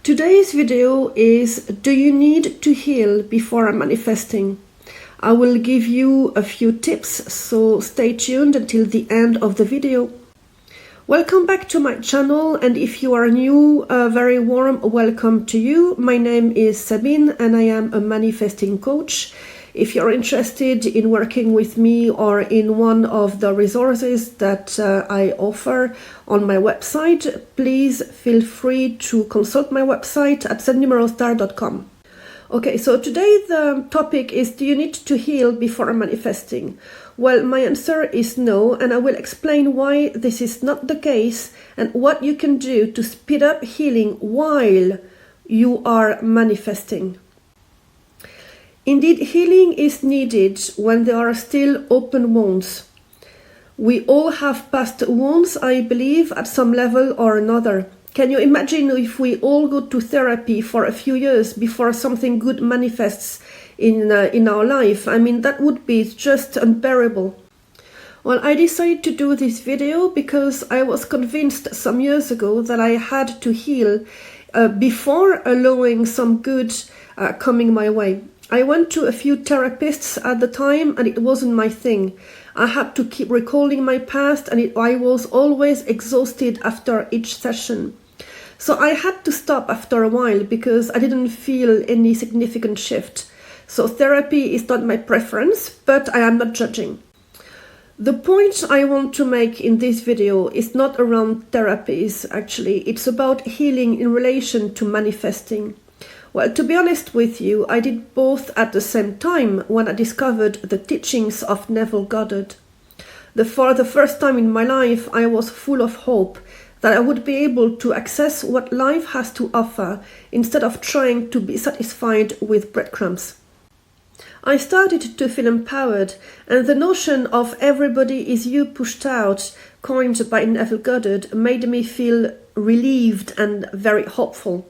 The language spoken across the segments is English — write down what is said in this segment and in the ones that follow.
Today's video is do you need to heal before manifesting? I will give you a few tips, so stay tuned until the end of the video. Welcome back to my channel, and if you are new, a very warm welcome to you. My name is Sabine and I am a manifesting coach. If you're interested in working with me or in one of the resources that I offer on my website, please feel free to consult my website at Zennumerostar.com. Okay, so today the topic is, do you need to heal before manifesting? Well, my answer is no, and I will explain why this is not the case and what you can do to speed up healing while you are manifesting. Indeed, healing is needed when there are still open wounds. We all have past wounds, I believe, at some level or another. Can you imagine if we all go to therapy for a few years before something good manifests in our life? I mean, that would be just unbearable. Well, I decided to do this video because I was convinced some years ago that I had to heal before allowing some good coming my way. I went to a few therapists at the time and it wasn't my thing. I had to keep recalling my past and I was always exhausted after each session. So I had to stop after a while because I didn't feel any significant shift. So therapy is not my preference, but I am not judging. The point I want to make in this video is not around therapies, actually. It's about healing in relation to manifesting. Well, to be honest with you, I did both at the same time when I discovered the teachings of Neville Goddard. For the first time in my life, I was full of hope that I would be able to access what life has to offer instead of trying to be satisfied with breadcrumbs. I started to feel empowered, and the notion of everybody is you pushed out, coined by Neville Goddard, made me feel relieved and very hopeful.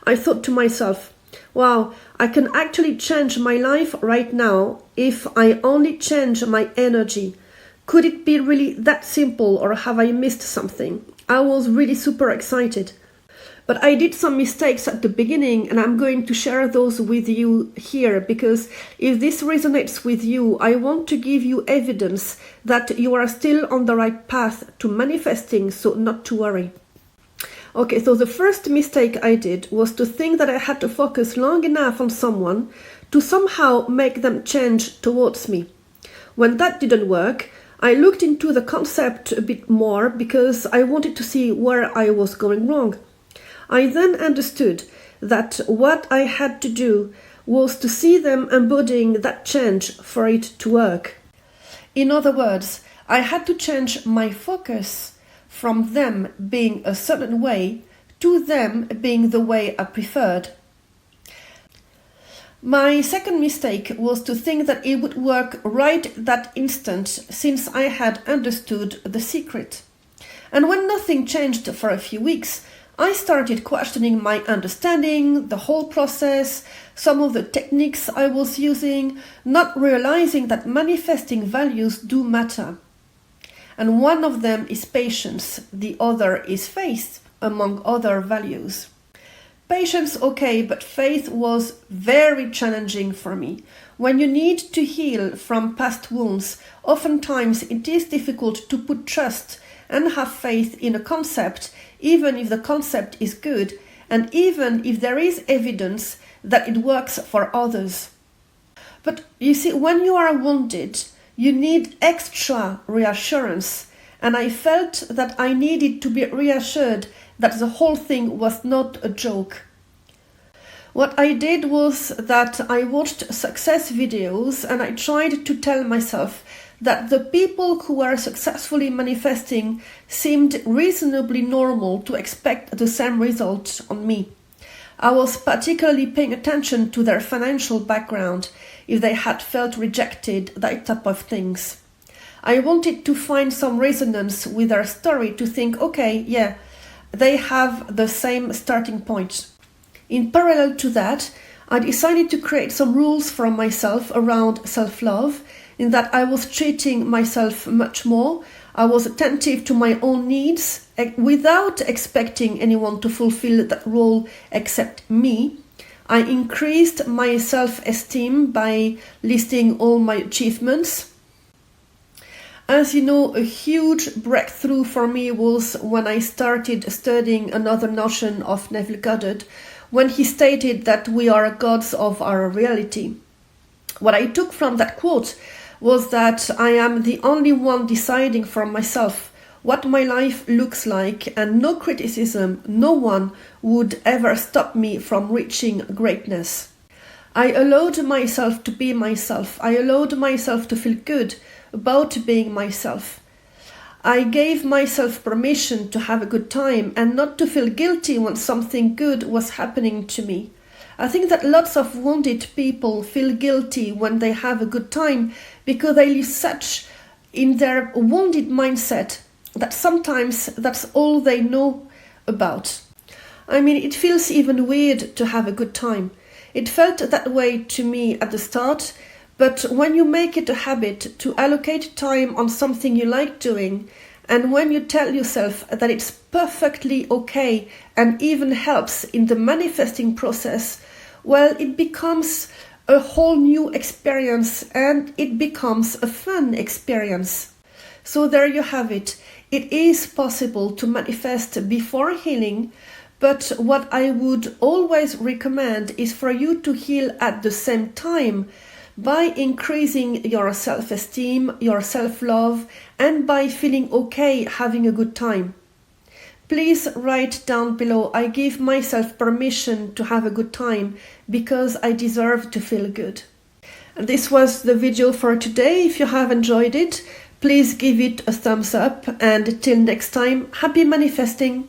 I thought to myself, wow, I can actually change my life right now if I only change my energy. Could it be really that simple, or have I missed something? I was really super excited. But I did some mistakes at the beginning, and I'm going to share those with you here, because if this resonates with you, I want to give you evidence that you are still on the right path to manifesting, so not to worry. Okay, so the first mistake I did was to think that I had to focus long enough on someone to somehow make them change towards me. When that didn't work, I looked into the concept a bit more because I wanted to see where I was going wrong. I then understood that what I had to do was to see them embodying that change for it to work. In other words, I had to change my focus from them being a certain way to them being the way I preferred. My second mistake was to think that it would work right that instant, since I had understood the secret. And when nothing changed for a few weeks, I started questioning my understanding, the whole process, some of the techniques I was using, not realizing that manifesting values do matter. And one of them is patience, the other is faith, among other values. Patience, okay, but faith was very challenging for me. When you need to heal from past wounds, oftentimes it is difficult to put trust and have faith in a concept, even if the concept is good, and even if there is evidence that it works for others. But you see, when you are wounded, you need extra reassurance, and I felt that I needed to be reassured that the whole thing was not a joke. What I did was that I watched success videos and I tried to tell myself that the people who were successfully manifesting seemed reasonably normal to expect the same result on me. I was particularly paying attention to their financial background, if they had felt rejected, that type of things. I wanted to find some resonance with their story to think, okay, yeah, they have the same starting point. In parallel to that, I decided to create some rules for myself around self-love, in that I was treating myself much more. I was attentive to my own needs without expecting anyone to fulfill that role except me. I increased my self-esteem by listing all my achievements. As you know, a huge breakthrough for me was when I started studying another notion of Neville Goddard, when he stated that we are gods of our reality. What I took from that quote was that I am the only one deciding for myself what my life looks like, and no criticism, no one would ever stop me from reaching greatness. I allowed myself to be myself. I allowed myself to feel good about being myself. I gave myself permission to have a good time and not to feel guilty when something good was happening to me. I think that lots of wounded people feel guilty when they have a good time because they live such in their wounded mindset that sometimes that's all they know about. I mean, it feels even weird to have a good time. It felt that way to me at the start, but when you make it a habit to allocate time on something you like doing, and when you tell yourself that it's perfectly okay and even helps in the manifesting process, well, it becomes a whole new experience and it becomes a fun experience. So there you have it. It is possible to manifest before healing, but what I would always recommend is for you to heal at the same time by increasing your self-esteem, your self-love, and by feeling okay having a good time. Please write down below, I give myself permission to have a good time because I deserve to feel good. And this was the video for today. If you have enjoyed it, please give it a thumbs up, and till next time, happy manifesting!